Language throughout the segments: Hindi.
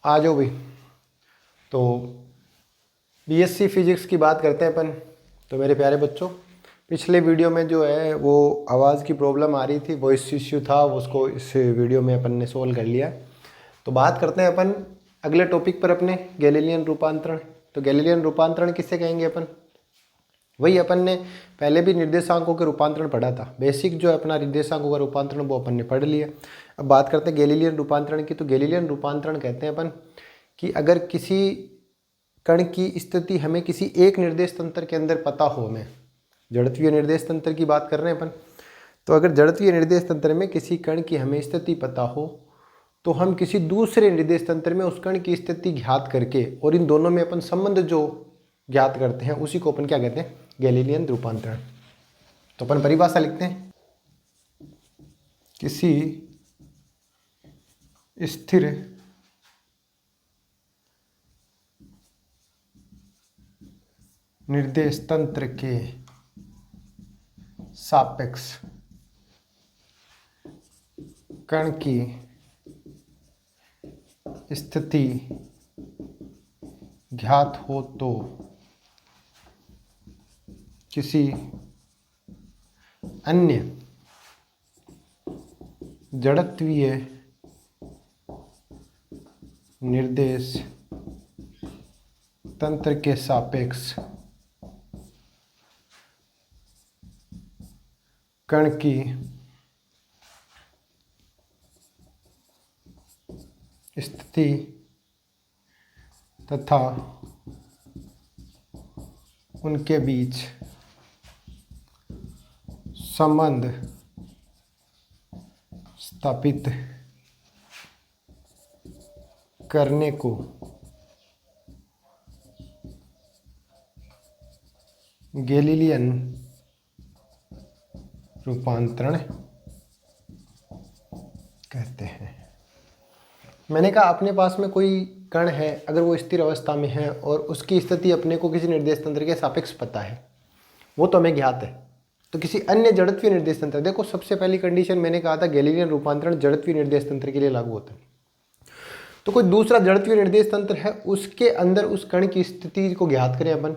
आ जाओ भाई। तो बीएससी फिजिक्स की बात करते हैं अपन। तो मेरे प्यारे बच्चों, पिछले वीडियो में जो है वो आवाज़ की प्रॉब्लम आ रही थी, वॉइस इश्यू था, उसको इस वीडियो में अपन ने सोल्व कर लिया। तो बात करते हैं अपन अगले टॉपिक पर अपने, गैलीलियन रूपांतरण। तो गैलीलियन रूपांतरण किससे कहेंगे अपन? वही अपन ने पहले भी निर्देशांकों के रूपांतरण पढ़ा था। बेसिक जो है अपना निर्देशांकों का रूपांतरण वो अपन ने पढ़ लिया। अब बात करते हैं गैलीलियन रूपांतरण की। तो गैलीलियन रूपांतरण कहते हैं अपन कि अगर किसी कण की स्थिति हमें किसी एक निर्देश तंत्र के अंदर पता हो, हमें जड़त्वीय निर्देश तंत्र की बात कर रहे हैं अपन। तो अगर जड़त्वीय निर्देश तंत्र में किसी कण की हमें स्थिति पता हो तो हम किसी दूसरे निर्देश तंत्र में उस कण की स्थिति ज्ञात करके और इन दोनों में अपन संबंध जो ज्ञात करते हैं उसी को अपन क्या कहते हैं? गैलीलियन रूपांतरण। तो अपन परिभाषा लिखते हैं, किसी स्थिर निर्देश तंत्र के सापेक्ष कण की स्थिति ज्ञात हो तो किसी अन्य जड़त्वीय निर्देश तंत्र के सापेक्ष कण की स्थिति तथा उनके बीच संबंध स्थापित करने को गैलीलियन रूपांतरण कहते हैं। मैंने कहा अपने पास में कोई कण है, अगर वो स्थिर अवस्था में है और उसकी स्थिति अपने को किसी निर्देश तंत्र के सापेक्ष पता है, वो तो हमें ज्ञात है, तो किसी अन्य जड़त्वीय निर्देश तंत्र, देखो सबसे पहली कंडीशन मैंने कहा था गैलीलियन रूपांतरण जड़त्वीय निर्देश तंत्र के लिए लागू होता है। तो कोई दूसरा जड़त्वीय निर्देश तंत्र है, उसके अंदर उस कण की स्थिति को ज्ञात करें अपन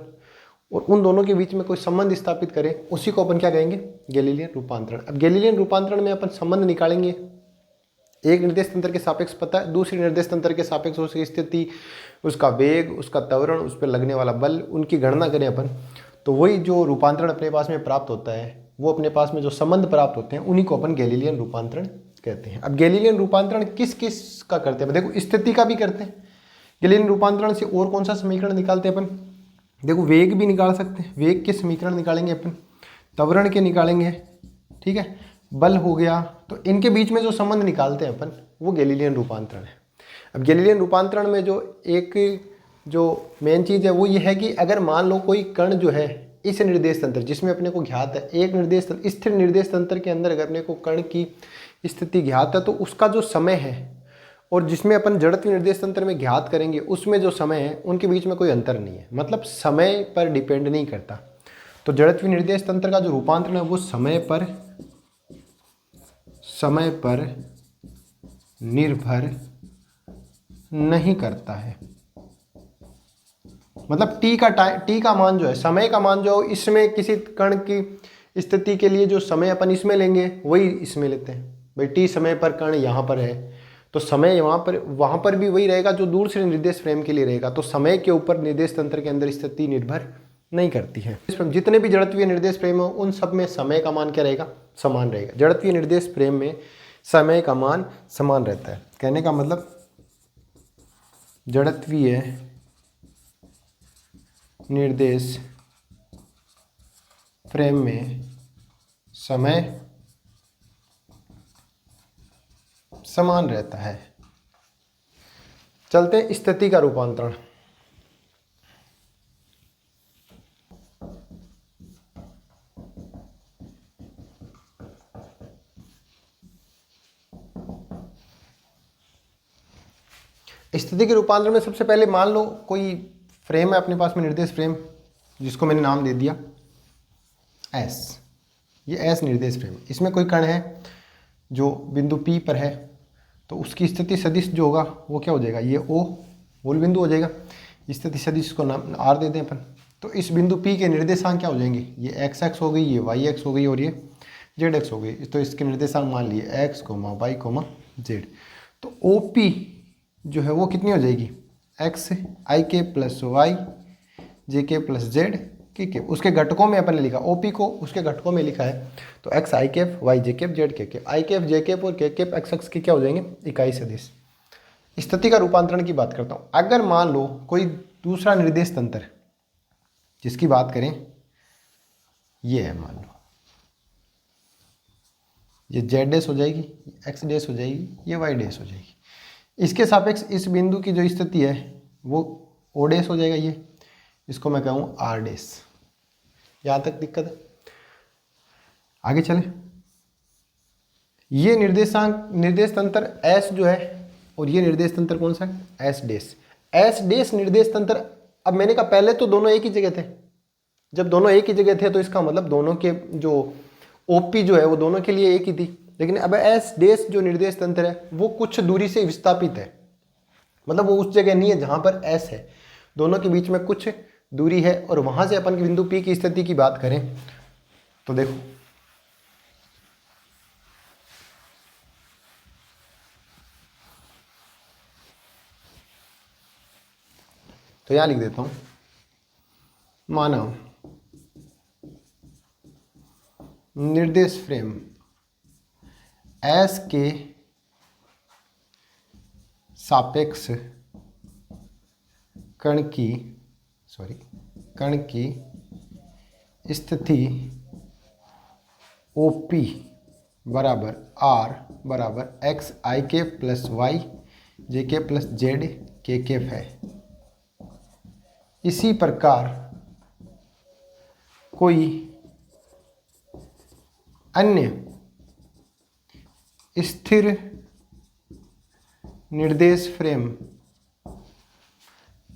और उन दोनों के बीच में कोई संबंध स्थापित करें, उसी को अपन क्या कहेंगे? गैलीलियन रूपांतरण। अब गैलीलियन रूपांतरण में अपन संबंध निकालेंगे, एक निर्देश तंत्र के सापेक्ष पता है, दूसरे निर्देश तंत्र के सापेक्ष उसकी स्थिति, उसका वेग, उसका त्वरण, उस पर लगने वाला बल, उनकी गणना करें अपन। तो वही जो रूपांतरण अपने पास में प्राप्त होता है, वो अपने पास में जो संबंध प्राप्त होते हैं उन्हीं को अपन गैलीलियन रूपांतरण कहते हैं। अब गैलीलियन रूपांतरण किस किस का करते हैं? देखो स्थिति का भी करते हैं। गैलीलियन रूपांतरण से और कौन सा समीकरण निकालते हैं अपन? देखो वेग भी निकाल सकते हैं, वेग के समीकरण निकालेंगे अपन, त्वरण के निकालेंगे, ठीक है, बल हो गया। तो इनके बीच में जो संबंध निकालते हैं अपन वो गैलीलियन रूपांतरण है। अब गैलीलियन रूपांतरण में जो मेन चीज़ है वो ये है कि अगर मान लो कोई कण जो है इस निर्देश तंत्र जिसमें अपने को ज्ञात है, एक निर्देश तंत्र, स्थिर निर्देश तंत्र के अंदर अगर अपने को कण की स्थिति ज्ञात है तो उसका जो समय है और जिसमें अपन जड़त्वीय निर्देश तंत्र में ज्ञात करेंगे उसमें जो समय है उनके बीच में कोई अंतर नहीं है, मतलब समय पर डिपेंड नहीं करता। तो जड़त्वीय निर्देश तंत्र का जो रूपांतरण है वो समय पर निर्भर नहीं करता है। मतलब टी का मान जो है, समय का मान जो इसमें किसी कण की स्थिति के लिए जो समय अपन इसमें लेंगे वही इसमें लेते हैं। भाई टी समय पर कण यहाँ पर है तो समय वहाँ पर भी वही रहेगा जो दूसरे निर्देश फ्रेम के लिए रहेगा। तो समय के ऊपर निर्देश तंत्र के अंदर स्थिति निर्भर नहीं करती है। जितने भी जड़त्वीय निर्देश फ्रेम हो उन सब में समय का मान क्या रहेगा? समान रहेगा। जड़त्वीय निर्देश फ्रेम में समय का मान समान रहता है। कहने का मतलब जड़त्वीय निर्देश फ्रेम में समय समान रहता है। चलते हैं स्थिति का रूपांतरण। स्थिति के रूपांतरण में सबसे पहले मान लो कोई फ्रेम है अपने पास में, निर्देश फ्रेम, जिसको मैंने नाम दे दिया एस। ये एस निर्देश फ्रेम, इसमें कोई कण है जो बिंदु P पर है। तो उसकी स्थिति सदिश जो होगा वो क्या हो जाएगा, ये ओ मूल बिंदु हो जाएगा। स्थिति सदिश को नाम आर दे दें अपन। तो इस बिंदु P के निर्देशांक क्या हो जाएंगे, ये एक्स एक्स हो गई, ये वाई एक्स हो गई और ये जेड एक्स हो गई। तो इसके निर्देशांक मान लिए x comma y comma z. तो ओ पी जो है वो कितनी हो जाएगी, x i k plus Y जे के प्लस जेड के के। उसके घटकों में अपन ने लिखा ओ पी को, उसके घटकों में लिखा है। तो एक्स आई कैप वाई जे कैप जेड के कैप, आई कैप जे कैप और के कैप एक्स एक्स के क्या हो जाएंगे, इकाई सदिश। स्थिति का रूपांतरण की बात करता हूँ। अगर मान लो कोई दूसरा निर्देश तंत्र जिसकी बात करें, ये है, मान लो ये जेड डैश हो जाएगी, एक्स डैश हो जाएगी, ये वाई डैश हो जाएगी। इसके सापेक्ष इस बिंदु की जो स्थिति है वो ओ डैश हो जाएगा, ये इसको मैं कहूँ आर डैश। यहाँ तक दिक्कत है? आगे चले। ये निर्देश तंत्र एस जो है और ये निर्देश तंत्र कौन सा है, एस डैश। एस डैश निर्देश तंत्र, अब मैंने कहा पहले तो दोनों एक ही जगह थे। जब दोनों एक ही जगह थे तो इसका मतलब दोनों के जो ओपी जो है वो दोनों के लिए एक ही थी। लेकिन अब एस डैश जो निर्देश तंत्र है वो कुछ दूरी से विस्थापित है, मतलब वो उस जगह नहीं है जहां पर एस है, दोनों के बीच में कुछ दूरी है। और वहां से अपन बिंदु पी की स्थिति की बात करें तो देखो, तो यहां लिख देता हूं, माना निर्देश फ्रेम एस के सापेक्ष कण की स्थिति OP बराबर R बराबर x i k plus Y जे के प्लस जेड के कैप है। इसी प्रकार कोई अन्य स्थिर निर्देश फ्रेम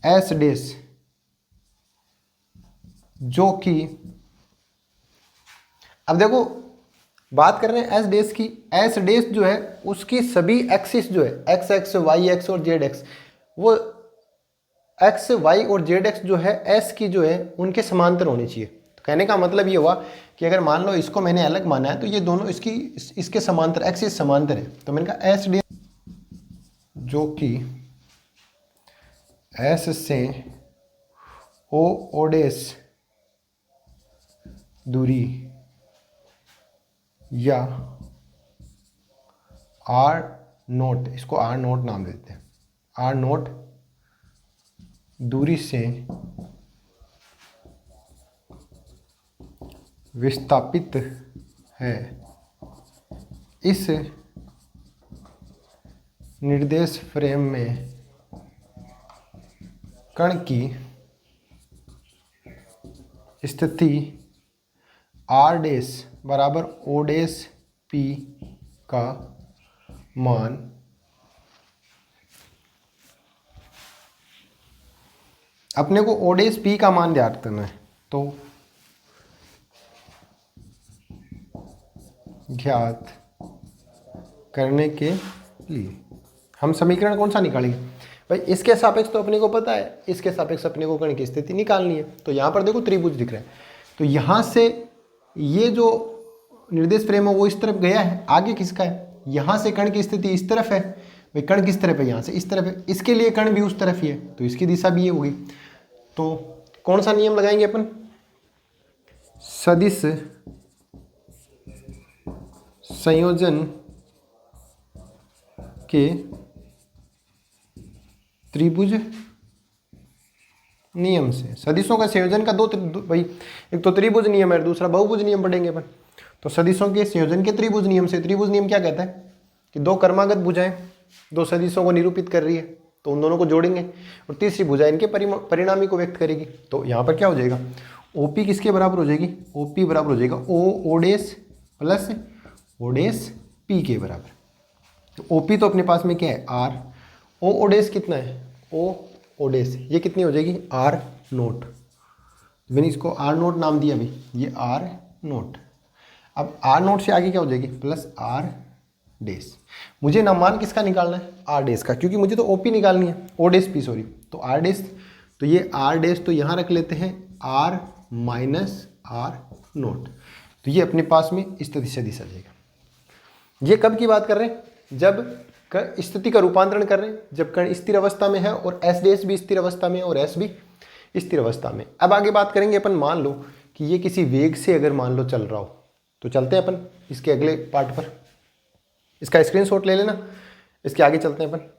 एस डैश जो कि, अब देखो बात कर रहे हैं एस डैश की। एस डैश जो है उसकी सभी एक्सिस जो है एक्स एक्स वाई एक्स और जेड एक्स, वो एक्स वाई और जेड एक्स जो है एस की जो है उनके समांतर होनी चाहिए। तो कहने का मतलब ये हुआ कि अगर मान लो इसको मैंने अलग माना है तो ये दोनों इसके समांतर एक्सिस समांतर है। तो मैंने कहा एस डैश जो कि एस से ओ डैश दूरी या आर नोट, इसको आर नोट नाम देते हैं, आर नोट दूरी से विस्थापित है। इस निर्देश फ्रेम में कण की स्थिति आर डैश बराबर ओ डैश पी का मान अपने को ओ डैश पी का मान ज्ञात करना है। तो ज्ञात करने के लिए हम समीकरण कौन सा निकालेंगे भाई, इसके सापेक्ष तो अपने को पता है, इसके सापेक्ष अपने को कण की स्थिति निकालनी है। तो यहाँ पर देखो त्रिभुज दिख रहा है, तो यहाँ से ये जो निर्देश फ्रेम है वो इस तरफ गया है, आगे किसका है, यहाँ से कण की स्थिति इस तरफ है। भाई कण किस तरफ है, यहाँ से इस तरफ है, इसके लिए कण भी उस तरफ ही है, तो इसकी दिशा भी ये होगी। तो कौन सा नियम लगाएंगे अपन, सदिश संयोजन के त्रिभुज नियम से। सदिशों का संयोजन का दो भाई, एक तो त्रिभुज नियम है, दूसरा बहुभुज नियम पढ़ेंगे अपन। तो सदिशों के संयोजन के त्रिभुज नियम से, त्रिभुज नियम क्या कहता है कि दो कर्मागत भुजाएं दो सदिशों को निरूपित कर रही है, तो उन दोनों को जोड़ेंगे और तीसरी भुजा इनके परिणामी को व्यक्त करेगी। तो यहाँ पर क्या हो जाएगा, ओपी किसके बराबर हो जाएगी, ओपी बराबर हो जाएगा O dash plus O dash P के बराबर। तो ओपी तो अपने पास में क्या है आर, ओ डैश कितना है ओ डैश, ये कितनी हो जाएगी आर नोट। मैंने इसको आर नोट नाम दिया अभी, ये आर नोट। अब आर नोट से आगे क्या हो जाएगी प्लस आर डेस। मुझे ना मान किसका निकालना है, आर डेस का, क्योंकि मुझे तो ओपी निकालनी है, ओ डेस पी सॉरी। तो आर डेस, तो ये आर डेस तो यहाँ रख लेते हैं, आर माइनस आर नोट। तो ये अपने पास में स्थिति सदिश आ जाएगा। ये कब की बात कर रहे हैं, जब स्थिति का रूपांतरण कर रहे हैं, जब कण स्थिर अवस्था में है और एस डेस भी स्थिर अवस्था में है और एस भी स्थिर अवस्था में। अब आगे बात करेंगे अपन, मान लो कि ये किसी वेग से अगर मान लो चल रहा हो, तो चलते हैं अपन इसके अगले पार्ट पर, इसका स्क्रीनशॉट ले लेना, इसके आगे चलते हैं अपन।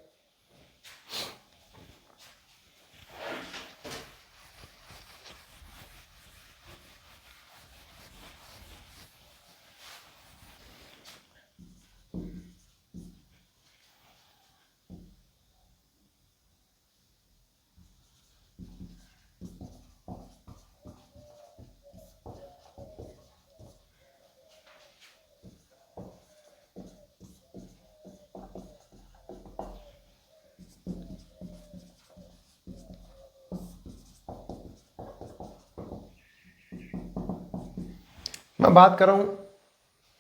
मैं बात कर रहा हूं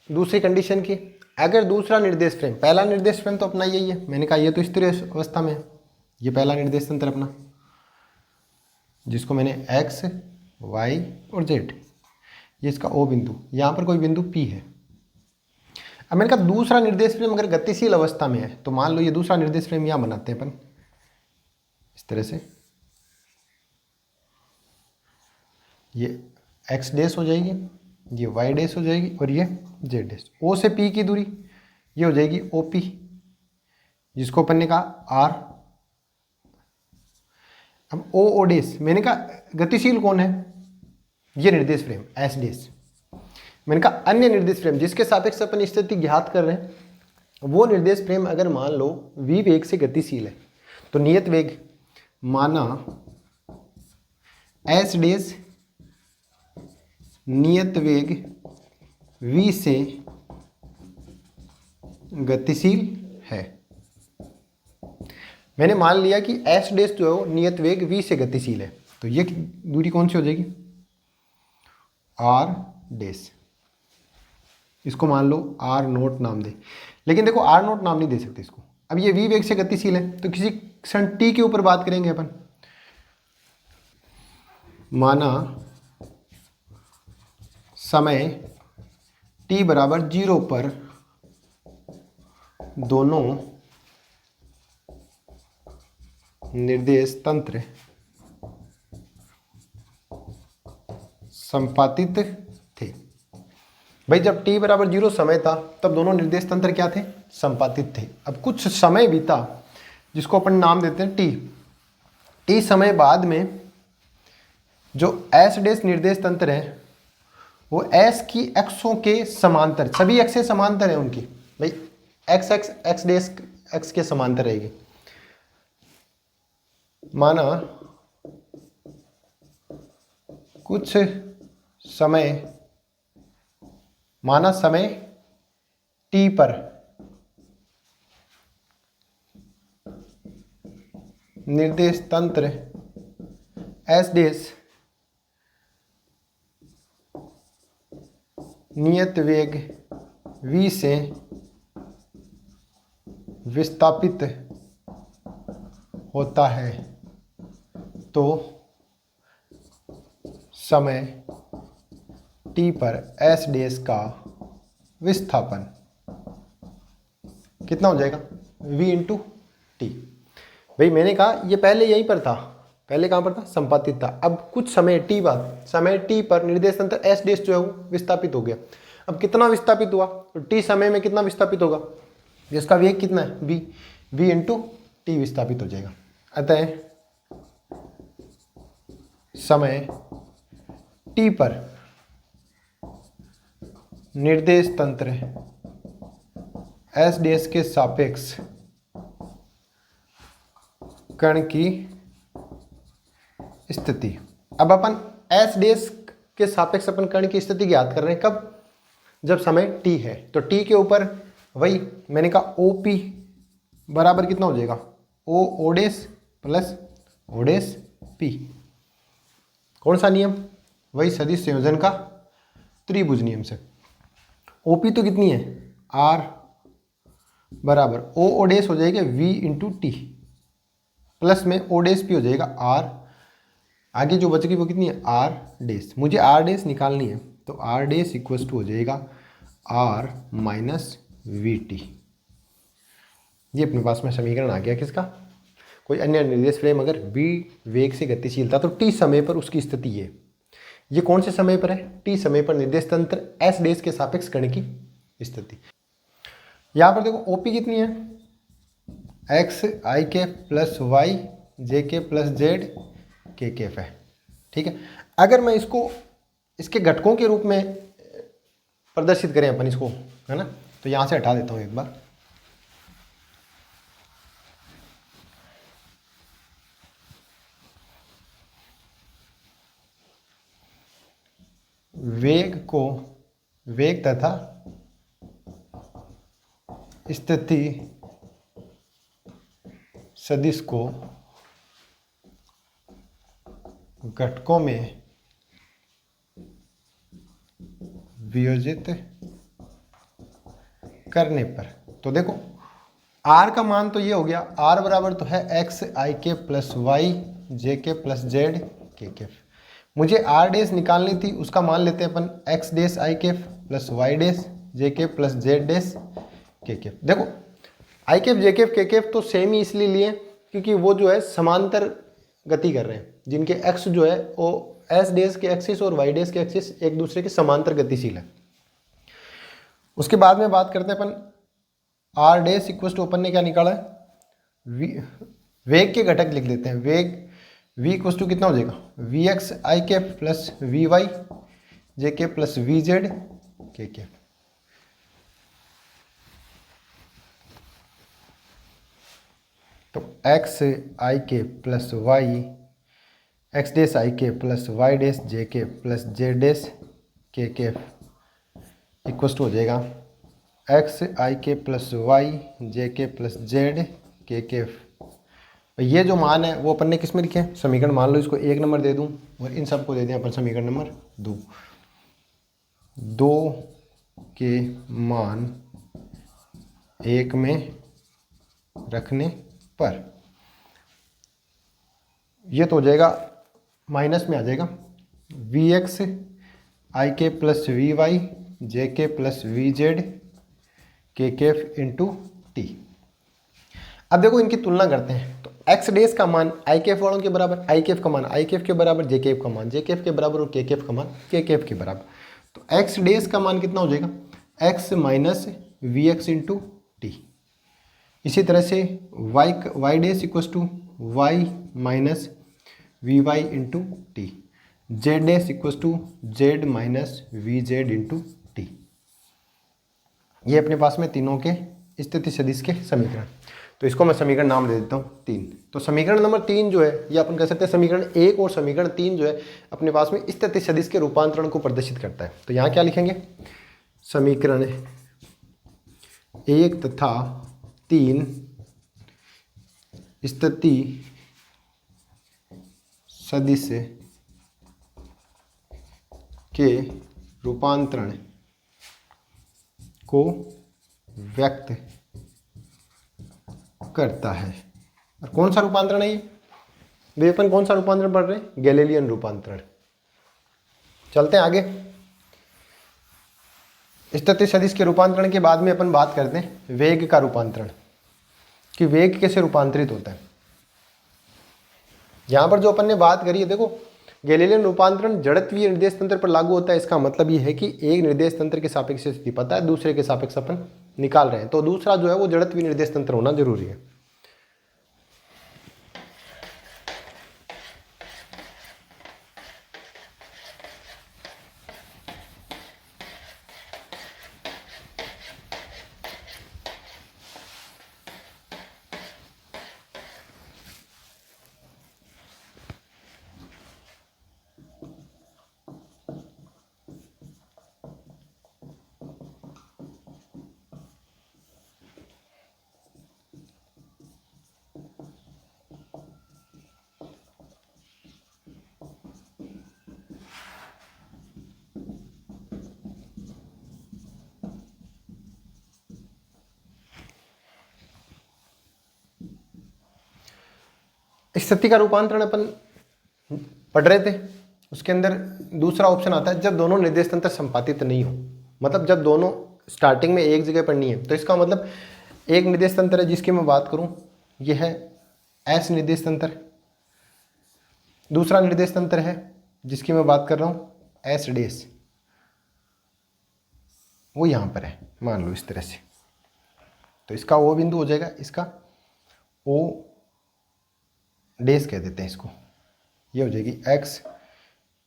दूसरी कंडीशन की। अगर दूसरा निर्देश फ्रेम, पहला निर्देश फ्रेम तो अपना यही है, मैंने कहा ये तो स्थिर अवस्था में है, ये पहला निर्देश तंत्र अपना, जिसको मैंने एक्स वाई और जेड, ये इसका ओ बिंदु, यहाँ पर कोई बिंदु पी है। अब मैंने कहा दूसरा निर्देश फ्रेम अगर गतिशील अवस्था में है, तो मान लो ये दूसरा निर्देश फ्रेम यहाँ बनाते हैं अपन इस तरह से, ये एक्स डैश हो जाएगी, ये वाई डैश हो जाएगी और ये जेड डैश। ओ से पी की दूरी ये हो जाएगी ओ पी, जिसको अपन ने कहा आर। अब ओ डैश, मैंने कहा गतिशील कौन है, ये निर्देश फ्रेम एस डैश। मैंने कहा अन्य निर्देश फ्रेम जिसके सापेक्ष अपन स्थिति ज्ञात कर रहे हैं, वो निर्देश फ्रेम अगर मान लो v वेग से गतिशील है, तो नियत वेग माना एस डैश नियत वेग v से गतिशील है। मैंने मान लिया कि एस डैश जो है नियत वेग v से गतिशील है, तो ये दूरी कौन सी हो जाएगी, आर डैश। इसको मान लो आर नोट नाम दे, लेकिन देखो आर नोट नाम नहीं दे सकते इसको। अब ये v वेग से गतिशील है, तो किसी क्षण t के ऊपर बात करेंगे अपन। माना समय t बराबर 0 पर दोनों निर्देश तंत्र संपातित थे। भाई जब t बराबर 0 समय था, तब दोनों निर्देश तंत्र क्या थे, संपातित थे। अब कुछ समय बीता, जिसको अपन नाम देते हैं t समय बाद में जो s डैश निर्देश तंत्र है, वो s की एक्सों के समांतर, सभी एक्सें समांतर है उनकी, भाई x डैश x के समांतर रहेगी। माना कुछ समय, माना समय t पर निर्देश तंत्र s डैश नियत वेग v से विस्थापित होता है, तो समय t पर s डैश का विस्थापन कितना हो जाएगा, v इंटू टी। भाई मैंने कहा ये पहले यहीं पर था, पहले कहाँ पर था, संपातित था। अब कुछ समय t बाद, समय t पर निर्देश तंत्र s डैश जो है वो विस्थापित हो गया। अब कितना विस्थापित हुआ, तो t समय में कितना विस्थापित होगा, जिसका वेग कितना है v, v इंटू टी विस्थापित हो जाएगा। अतः समय t पर निर्देश तंत्र s डैश के सापेक्ष कण की स्थिति। अब अपन s डैश के सापेक्ष अपन कण की स्थिति ज्ञात कर रहे हैं, कब, जब समय t है। तो t के ऊपर वही मैंने कहा OP बराबर कितना हो जाएगा, O dash plus O dash P। कौन सा नियम, वही सदिश संयोजन का त्रिभुज नियम से। OP तो कितनी है, R बराबर ओ डैश हो जाएगा v इंटू टी, प्लस में ओ डैश भी हो जाएगा r, आगे जो बच गई वो कितनी है r डैश, मुझे r डैश निकालनी है, तो r डैश इक्वल टू हो जाएगा r माइनस वी टी। ये अपने पास में समीकरण आ गया किसका, कोई अन्य निर्देश फ्रेम अगर v वेग से गतिशील था तो t समय पर उसकी स्थिति है। ये कौन से समय पर है, t समय पर निर्देश तंत्र s डैश के सापेक्ष कण की स्थिति। यहाँ पर देखो OP कितनी है, x i के प्लस वाई जे के प्लस जेड के केफ है। ठीक है, अगर मैं इसको इसके घटकों के रूप में प्रदर्शित करें अपन इसको, है ना, तो यहाँ से हटा देता हूँ एक बार। वेग तथा स्थिति सदिश को घटकों में वियोजित करने पर, तो देखो r का मान तो ये हो गया, r बराबर तो है x i के प्लस वाई जे के प्लस जेड के केफ। मुझे r डैश निकालनी थी, उसका मान लेते हैं अपन x डैश i केफ प्लस वाई डैश जे के प्लस जेड डैश के केफ। देखो i केफ जे केफ के केफ तो सेम ही इसलिए लिए क्योंकि वो जो है समांतर गति कर रहे हैं, जिनके x जो है वो s डैश के एक्सिस और y डैश के एक्सिस एक दूसरे के समांतर गतिशील है। उसके बाद में बात करते हैं अपन r डैश इक्वल टू, अपन ने क्या निकाला है, वेग के घटक लिख लेते हैं। वेग v इक्वल टू कितना हो जाएगा, we x i k plus we Y जे के प्लस वी जेड के। तो x i k plus y x dash i k plus Y dash जे के plus z dash k equal to हो जाएगा x i k plus Y जे के प्लस जेड के। ये जो मान है वो अपन ने किस में लिखे हैं, समीकरण मान लो इसको 1 नंबर दे दूं और इन सबको दे दें अपन समीकरण नंबर 2 के मान 1 में रखने पर ये तो हो जाएगा, माइनस में आ जाएगा we x i k plus we Y जे के प्लस वी जेड के केफ इंटू टी। अब देखो इनकी तुलना करते हैं, तो एक्स डैश का मान आई केफ वालों के बराबर, आई केफ का मान आई केफ के बराबर, जे केफ का मान जे केफ के बराबर और के केफ का मान के केफ के बराबर। तो एक्स डैश का मान कितना हो जाएगा, x minus v x into t. इसी तरह से y dash equals to y minus v y into t, z dash equals to z minus v z into t. ये अपने पास में तीनों के स्थिति सदिश के समीकरण। तो इसको मैं समीकरण नाम दे देता हूँ 3। तो समीकरण नंबर 3 जो है ये अपन कह सकते हैं समीकरण 1 और समीकरण 3 जो है अपने पास में स्थिति सदिश के रूपांतरण को प्रदर्शित करता है। तो यहाँ क्या लिखेंगे, समीकरण 1 तथा 3 स्थिति सदिश के रूपांतरण को व्यक्त करता है। और कौन सा रूपांतरण है ये, वे अपन कौन सा रूपांतरण पढ़ रहे हैं, गैलीलियन रूपांतरण। चलते हैं आगे। स्थिति सदिश के रूपांतरण के बाद में अपन बात करते हैं वेग का रूपांतरण, कि वेग कैसे रूपांतरित होता है। यहां पर जो अपन ने बात करी है, देखो गैलीलियन रूपांतरण जड़त्वीय निर्देश तंत्र पर लागू होता है। इसका मतलब ये है कि एक निर्देश तंत्र के सापेक्ष स्थिति पता है, दूसरे के सापेक्ष अपन निकाल रहे हैं, तो दूसरा जो है वो जड़त्वीय निर्देश तंत्र होना जरूरी है। स्थिति का रूपांतरण अपन पढ़ रहे थे, उसके अंदर दूसरा ऑप्शन आता है जब दोनों निर्देश तंत्र संपातित नहीं हो, मतलब जब दोनों स्टार्टिंग में एक जगह पर नहीं है। तो इसका मतलब एक निर्देश तंत्र है जिसकी मैं बात करूं, यह है एस निर्देश तंत्र। दूसरा निर्देश तंत्र है जिसकी मैं बात कर रहा हूं एस डेस, वो यहां पर है, मान लो इस तरह से। तो इसका ओ बिंदु हो जाएगा, इसका ओ डेस कह देते हैं इसको। ये हो जाएगी एक्स,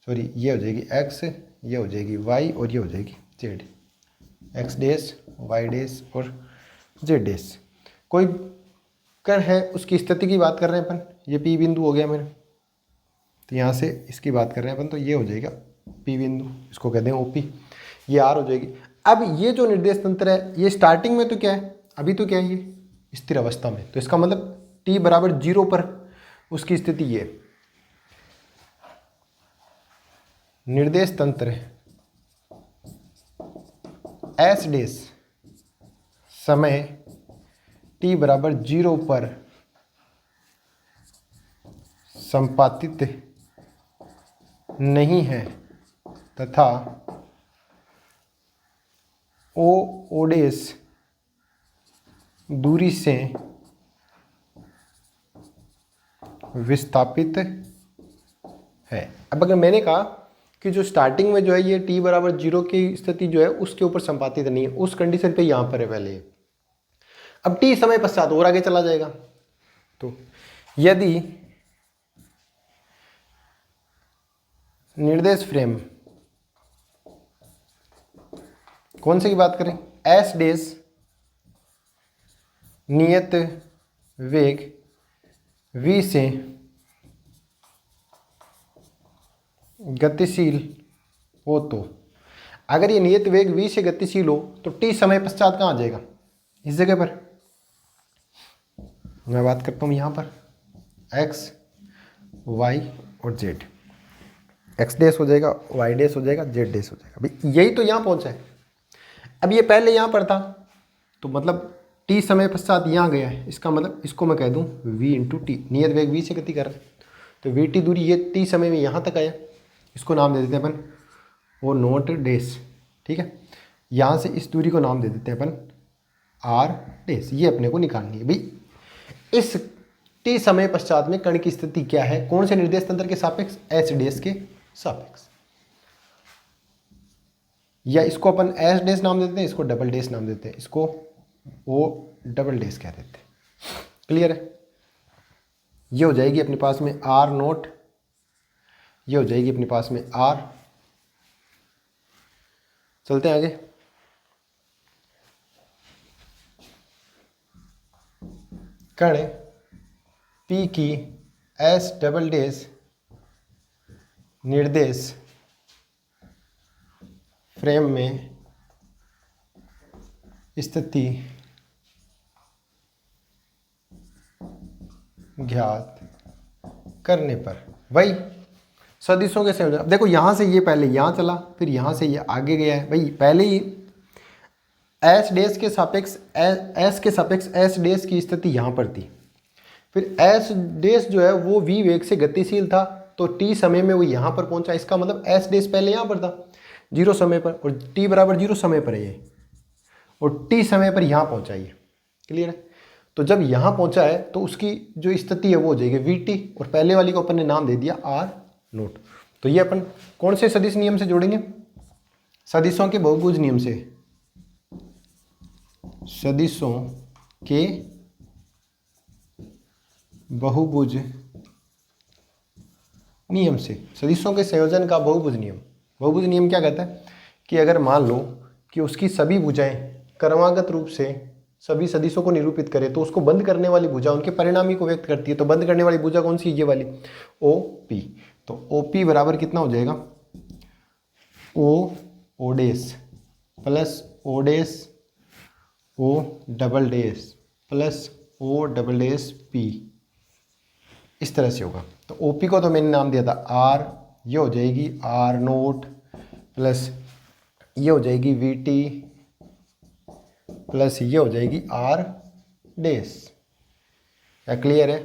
सॉरी ये हो जाएगी एक्स, ये हो जाएगी वाई और ये हो जाएगी जेड। एक्स डेस, वाई डेस और जेड डेस। कोई कण है उसकी स्थिति की बात कर रहे हैं अपन, ये पी बिंदु हो गया मेरे, तो यहाँ से इसकी बात कर रहे हैं अपन, तो ये हो जाएगा पी बिंदु, इसको कहते हैं ओपी। ये आर हो जाएगी। अब ये जो निर्देश तंत्र है ये स्टार्टिंग में तो क्या है, अभी तो क्या है ये स्थिर अवस्था में, तो इसका मतलब t बराबर 0 पर उसकी स्थिति ये। निर्देश तंत्र एस डेस समय t बराबर 0 पर संपातित नहीं है तथा ओ डेस दूरी से विस्थापित है। अब अगर मैंने कहा कि जो स्टार्टिंग में जो है ये t बराबर 0 की स्थिति जो है उसके ऊपर संपातित नहीं है, उस कंडीशन पे यहाँ पर है पहले। अब t समय पश्चात और आगे चला जाएगा, तो यदि निर्देश फ्रेम कौन से की बात करें, एस डेस नियत वेग v से गतिशील हो, तो अगर ये नियत वेग v से गतिशील हो तो t समय पश्चात कहाँ आ जाएगा, इस जगह पर। मैं बात करता हूँ यहाँ पर x, y और z। x डेस हो जाएगा, y डेस हो जाएगा, z डेस हो जाएगा। भाई यही तो यहाँ पहुँचा है। अब ये पहले यहाँ पर था, तो मतलब t समय पश्चात यहाँ गया है, इसका मतलब इसको मैं कह दूँ v इंटू टी, नियत वेग v से गति कर रहा है, तो v t दूरी ये t समय में यहाँ तक आया, इसको नाम दे देते हैं अपन वो नोट डेस, ठीक है। यहाँ से इस दूरी को नाम दे देते हैं अपन r डेस, ये अपने को निकालनी है। भाई इस t समय पश्चात में कण की स्थिति क्या है, कौन से निर्देश तंत्र के सापेक्ष, s डेस के सापेक्ष। या इसको अपन एस डेस नाम देते हैं, इसको डबल डेस नाम देते हैं, इसको ओ डबल डेस कह देते हैं। क्लियर है। ये हो जाएगी अपने पास में आर नोट, ये हो जाएगी अपने पास में आर। चलते हैं आगे। कण पी की एस डबल डेस निर्देश फ्रेम में स्थिति ज्ञात करने पर वही सदिशों के संयोजन। अब देखो यहाँ से ये पहले यहाँ चला, फिर यहाँ से ये आगे गया है। भाई पहले ही एस डेस के सापेक्ष एस के सापेक्ष एस डेस की स्थिति यहाँ पर थी, फिर एस डेस जो है वो वी वेग से गतिशील था, तो टी समय में वो यहाँ पर पहुँचा। इसका मतलब एस डेस पहले यहाँ पर था 0 समय पर, और टी बराबर 0 समय पर है ये, और टी समय पर यहाँ पहुँचा ये। क्लियर है। तो जब यहाँ पहुँचा है तो उसकी जो स्थिति है वो हो जाएगी वी टी, और पहले वाली को अपन ने नाम दे दिया आर नोट। तो ये अपन कौन से सदिश नियम से जोड़ेंगे, सदिशों के बहुभुज नियम से, सदिशों के बहुभुज नियम से, सदिशों के संयोजन का बहुभुज नियम। बहुभुज नियम क्या कहता है कि अगर मान लो कि उसकी सभी भुजाएं क्रमागत रूप से सभी सदिशों को निरूपित करे, तो उसको बंद करने वाली भुजा उनके परिणामी को व्यक्त करती है। तो बंद करने वाली भुजा कौन सी, ये वाली ओ पी। तो ओ पी बराबर कितना हो जाएगा, O dash plus O dash O double dash plus O double dash P, इस तरह से होगा। तो ओ पी को तो मैंने नाम दिया था आर, ये हो जाएगी आर नोट प्लस ये हो जाएगी वी टी प्लस ये हो जाएगी आर डेस। क्या क्लियर है।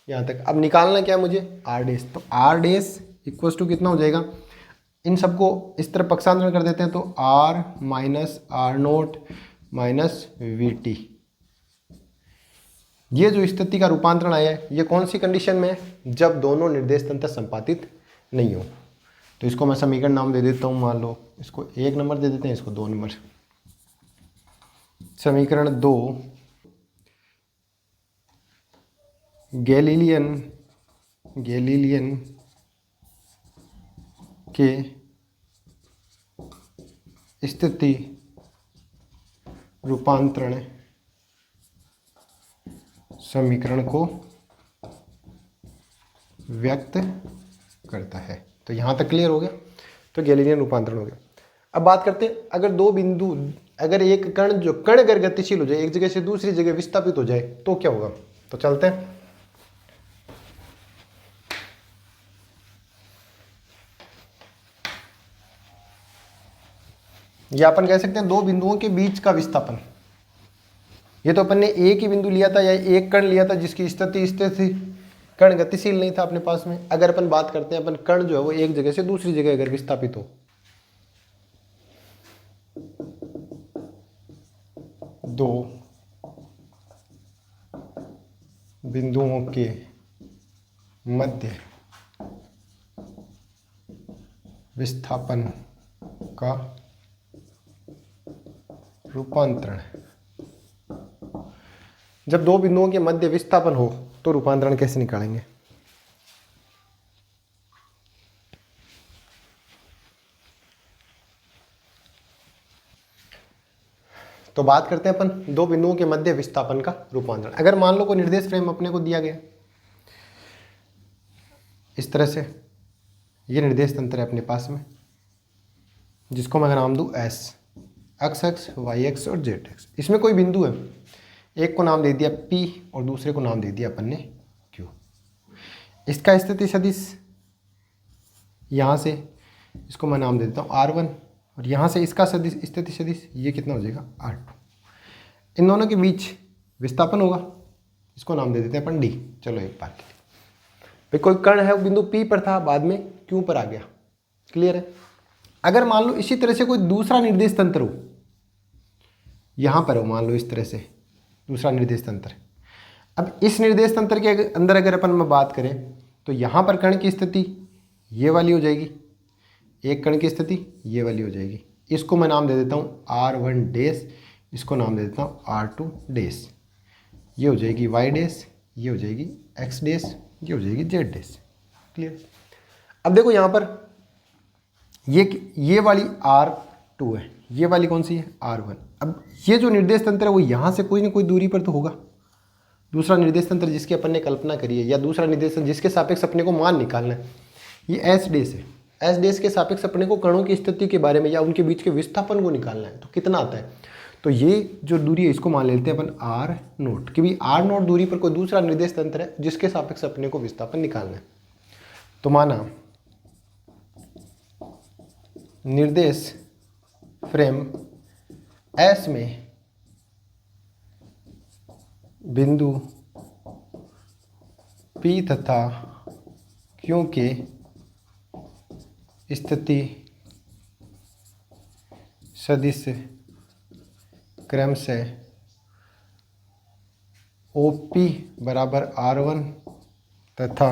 यहाँ तक। अब निकालना क्या है मुझे, आर डेस। तो आर डेस इक्वल्स टू कितना हो जाएगा, इन सबको इस तरफ पक्षांतरण कर देते हैं, तो r minus r naught minus v t. ये जो स्थिति का रूपांतरण आया है ये कौन सी कंडीशन में है, जब दोनों निर्देश तंत्र संपातित नहीं हो। तो इसको मैं समीकरण नाम दे देता हूँ, मान लो इसको 1 नंबर दे देते हैं, इसको 2 नंबर। समीकरण 2, गैलीलियन के स्थिति रूपांतरण समीकरण को व्यक्त करता है। तो यहाँ तक क्लियर हो गया। तो गैलीलियन रूपांतरण हो गया। अब बात करते हैं, अगर दो बिंदु, अगर एक कण, जो कण अगर गतिशील हो जाए, एक जगह से दूसरी जगह विस्थापित हो जाए, तो क्या होगा। तो चलते हैं। या अपन कह सकते हैं दो बिंदुओं के बीच का विस्थापन। ये तो अपन ने एक ही बिंदु लिया था या एक कण लिया था जिसकी स्थिति स्थिर थी, कण गतिशील नहीं था अपने पास में। अगर अपन बात करते हैं, अपन कण जो है वो एक जगह से दूसरी जगह अगर विस्थापित हो, दो बिंदुओं के मध्य विस्थापन का रूपांतरण। जब दो बिंदुओं के मध्य विस्थापन हो तो रूपांतरण कैसे निकालेंगे। तो बात करते हैं अपन दो बिंदुओं के मध्य विस्थापन का रूपांतरण। अगर मान लो कोई निर्देश फ्रेम अपने को दिया गया इस तरह से, ये निर्देश तंत्र है अपने पास में, जिसको मैं नाम दूं S, x x, y x और जेड एक्स। इसमें कोई बिंदु है, एक को नाम दे दिया P और दूसरे को नाम दे दिया अपन ने Q। इसका स्थिति सदिश यहाँ से, इसको मैं नाम दे देता हूँ R1, और यहाँ से इसका सदिश, स्थिति सदिश, ये कितना हो जाएगा R2। इन दोनों के बीच विस्थापन होगा, इसको नाम दे देते हैं अपन D। चलो एक बार के लिए, भाई कोई कण है, वो बिंदु P पर था, बाद में Q पर आ गया। क्लियर है। अगर मान लो इसी तरह से कोई दूसरा निर्देश तंत्र हो, यहाँ पर हो, मान लो इस तरह से दूसरा निर्देश तंत्र। अब इस निर्देश तंत्र के अंदर अगर अपन में बात करें, तो यहाँ पर कण की स्थिति ये वाली हो जाएगी, एक कण की स्थिति ये वाली हो जाएगी। इसको मैं नाम दे देता हूँ R1 डैश, इसको नाम दे देता हूँ R2 डैश। ये हो जाएगी Y डैश, ये हो जाएगी X डैश, ये हो जाएगी Z डैश। क्लियर। अब देखो यहाँ पर ये वाली R2 है, ये वाली कौन सी है R1। अब ये जो निर्देश तंत्र है वो यहाँ से कोई ना कोई दूरी पर तो होगा। दूसरा निर्देश तंत्र जिसकी अपन ने कल्पना करी है, या दूसरा निर्देश तंत्र जिसके सापेक्ष अपने को मान निकालना है, ये एस डेश है। एस डेश के सापेक्ष अपने को कणों की स्थिति के बारे में या उनके बीच के विस्थापन को निकालना है। तो कितना आता है, तो ये जो दूरी है इसको मान लेते हैं अपन R नोट, कि भाई R नोट दूरी पर कोई दूसरा निर्देश तंत्र है जिसके सापेक्ष अपने को विस्थापन निकालना है। तो माना निर्देश फ्रेम S में बिंदु P तथा Q के स्थिति सदिश क्रमशः OP बराबर R1 तथा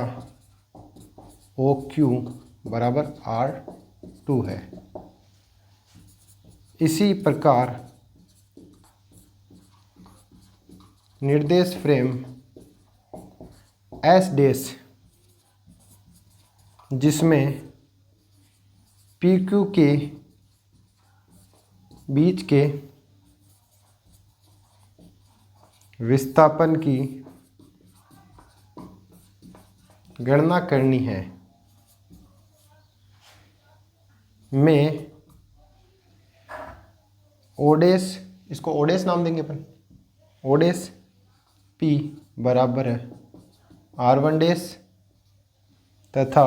OQ बराबर R2 है। इसी प्रकार निर्देश फ्रेम S डैश जिसमें PQ के बीच के विस्थापन की गणना करनी है, में ओडेस, इसको ओडेस नाम देंगे अपन, ओडेस P बराबर है R1 डैश तथा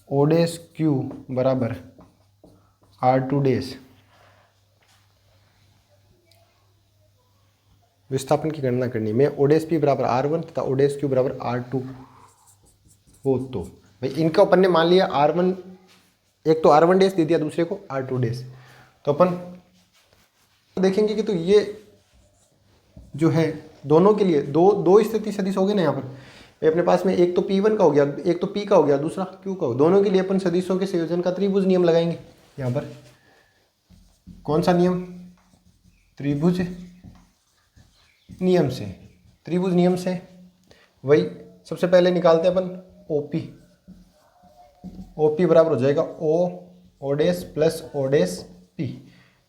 ओडेस Q बराबर R2 डैश। विस्थापन की गणना करनी है, मैं ओडेस पी बराबर R1 तथा ओडेस क्यू बराबर R2 हो तो भाई इनका अपन ने मान लिया R1, एक तो R1 डेस दे दिया, दूसरे को R2 डेस। तो अपन देखेंगे कि तो ये जो है दोनों के लिए दो स्थिति सदिश हो गए ना यहाँ पर। अपने पास में एक तो P1 का हो गया, एक तो P का हो गया, दूसरा Q का हो, दोनों के लिए अपन सदिशों के संयोजन का त्रिभुज नियम लगाएंगे। यहाँ पर कौन सा नियम? त्रिभुज नियम से। त्रिभुज नियम से वही सबसे पहले निकालते हैं अपन OP। OP बराबर हो जाएगा ओडेस प्लस ओडेस P।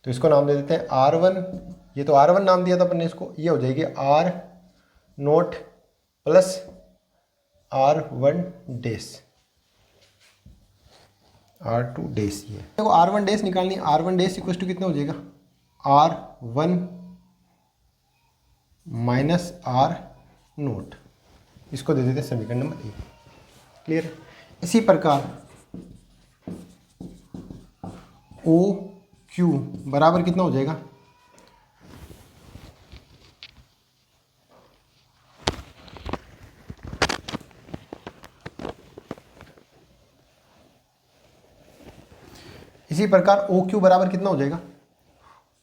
तो इसको नाम दे देते हैं R1, ये तो R1 नाम दिया था अपन ने इसको, ये हो जाएगी R0 प्लस R1 डेस, R2 डेस। ये देखो R1 डेस निकालनी है, R1 डेस इक्वल टू कितना हो जाएगा? R1 minus R0। इसको दे देते हैं समीकरण नंबर 1। क्लियर? इसी प्रकार OQ बराबर कितना हो जाएगा? इसी प्रकार OQ बराबर कितना हो जाएगा?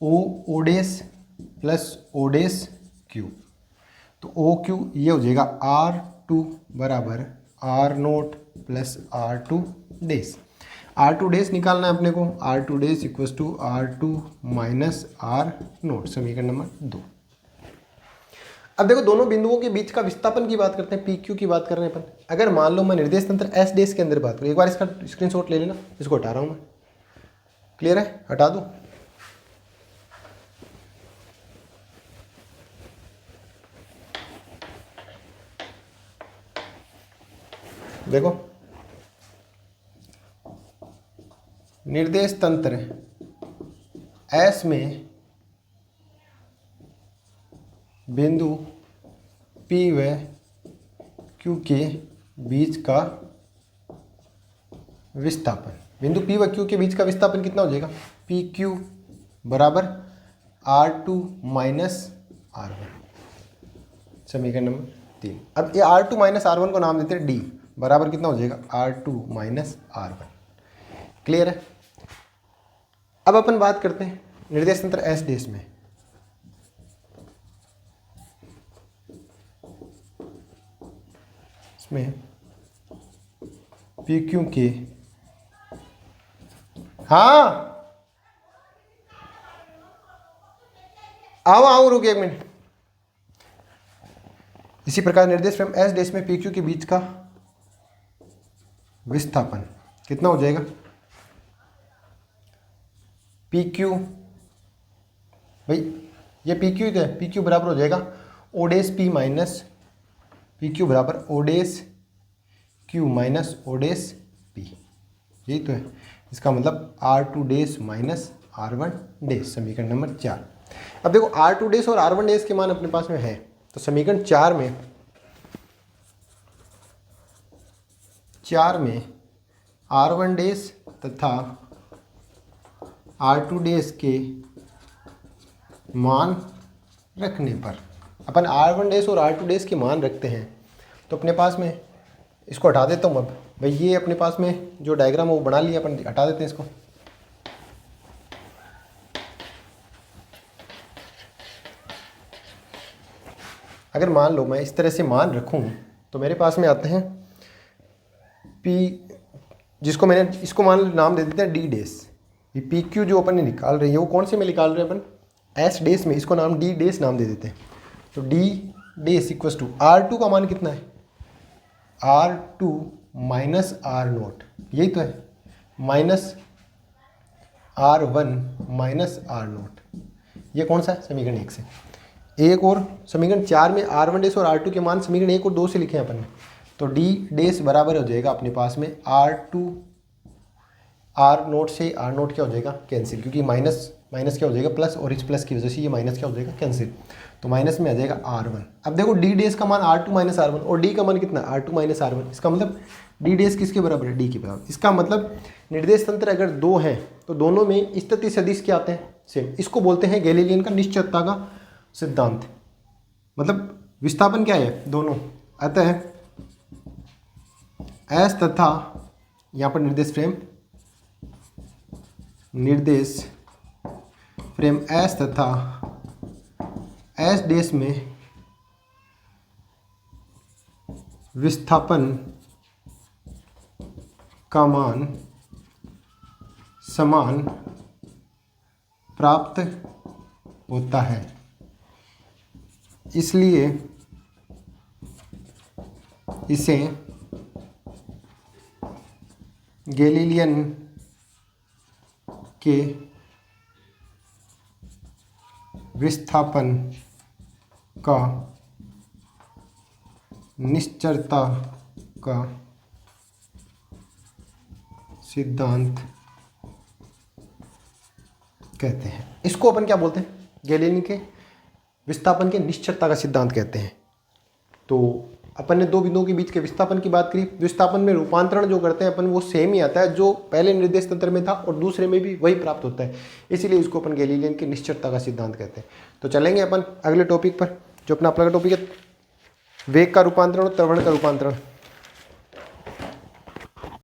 ओडेस प्लस ओडेस Q। तो OQ ये हो जाएगा R2 बराबर R0 प्लस R2 डेस। R2 डेस निकालना है अपने को, R2 days equals to R2 minus R0, समीकरण नंबर 2। अब देखो दोनों बिंदुओं के बीच का विस्थापन की बात करते हैं, PQ की बात कर रहे हैं अपन। अगर मान लो मैं निर्देश तंत्र S डेस के अंदर बात करूँ, एक बार इसका स्क्रीनशॉट ले लेना, इसको हटा रहा हूँ मैं। क्लियर है? हटा दूँ? देखो निर्देश तंत्र S में बिंदु P व Q के बीच का विस्थापन, बिंदु P व Q के बीच का विस्थापन कितना हो जाएगा? PQ बराबर R2 माइनस R1, समीकरण नंबर 3। अब ये R2 माइनस R1 को नाम देते हैं D, बराबर कितना हो जाएगा? R2 minus R1। क्लियर है? अब अपन बात करते हैं निर्देश तंत्र S डेस में। इसमें PQ के, हाँ आओ रुक एक मिनट। इसी प्रकार निर्देश फ्रेम S डेस में PQ के बीच का विस्थापन कितना हो जाएगा? PQ, भाई ये PQ क्या है? PQ बराबर हो जाएगा ओडेस P माइनस PQ बराबर ओडेस Q माइनस ओडेस P। यही तो है, इसका मतलब R2 डेस माइनस R1 डेस, समीकरण नंबर 4। अब देखो R2 डेस और R1 डेस के मान अपने पास में है, तो समीकरण 4 में R1 डेस तथा R2 डेस के मान रखने पर, अपन R1 डेस और R2 डेस के मान रखते हैं, तो अपने पास में इसको हटा देता हूँ। अब भाई ये अपने पास में जो डायग्राम है वो बना लिया, अपन हटा देते हैं इसको। अगर मान लो मैं इस तरह से मान रखूँ तो मेरे पास में आते हैं P, जिसको मैंने इसको नाम दे देते हैं D डेस। ये PQ जो अपन ने निकाल रहे हैं वो कौन से में निकाल रहे हैं अपन? S डेस में, इसको नाम D डेस नाम दे देते हैं। तो D days equals to R2 का मान कितना है? R2 माइनस R0, यही तो है, माइनस R1 माइनस R0। ये कौन सा है? समीकरण 1 से। एक और समीकरण 4 में R1 डेस और R2 के मान समीकरण 1 और 2 से लिखे हैं अपन ने। तो D डेस बराबर हो जाएगा अपने पास में R2 R0 से R0 क्या हो जाएगा? कैंसिल, क्योंकि माइनस माइनस क्या हो जाएगा? प्लस, और इस प्लस की वजह से ये माइनस क्या हो जाएगा? कैंसिल। तो माइनस में आ जाएगा R1। अब देखो D डेस का मान R2 माइनस R1 और D का मान कितना? R2 minus R1। इसका मतलब D डेस किसके बराबर है? D के बराबर। इसका मतलब निर्देश तंत्र अगर दो हैं तो दोनों में स्थिति सदिश क्या आते हैं? सेम। इसको बोलते हैं गैलीलियन का निश्चयता का सिद्धांत। मतलब विस्थापन क्या है दोनों। अतः एस तथा यहाँ पर निर्देश फ्रेम एस तथा एस डैश में विस्थापन का मान समान प्राप्त होता है। इसलिए इसे गैलीलियन के विस्थापन का निश्चरता का सिद्धांत कहते हैं। इसको अपन क्या बोलते हैं, गैलीलियन के विस्थापन के निश्चरता का सिद्धांत कहते हैं। तो अपन ने दो बिंदुओं के बीच के विस्थापन की बात करी। विस्थापन में रूपांतरण जो करते हैं अपन वो सेम ही आता है, जो पहले निर्देश तंत्र में था और दूसरे में भी वही प्राप्त होता है, इसीलिए इसको अपन गैलीलियन की निश्चरता का सिद्धांत कहते हैं। तो चलेंगे अपन अगले टॉपिक पर, जो अपना टॉपिक है वेग का रूपांतरण और त्वरण का रूपांतरण।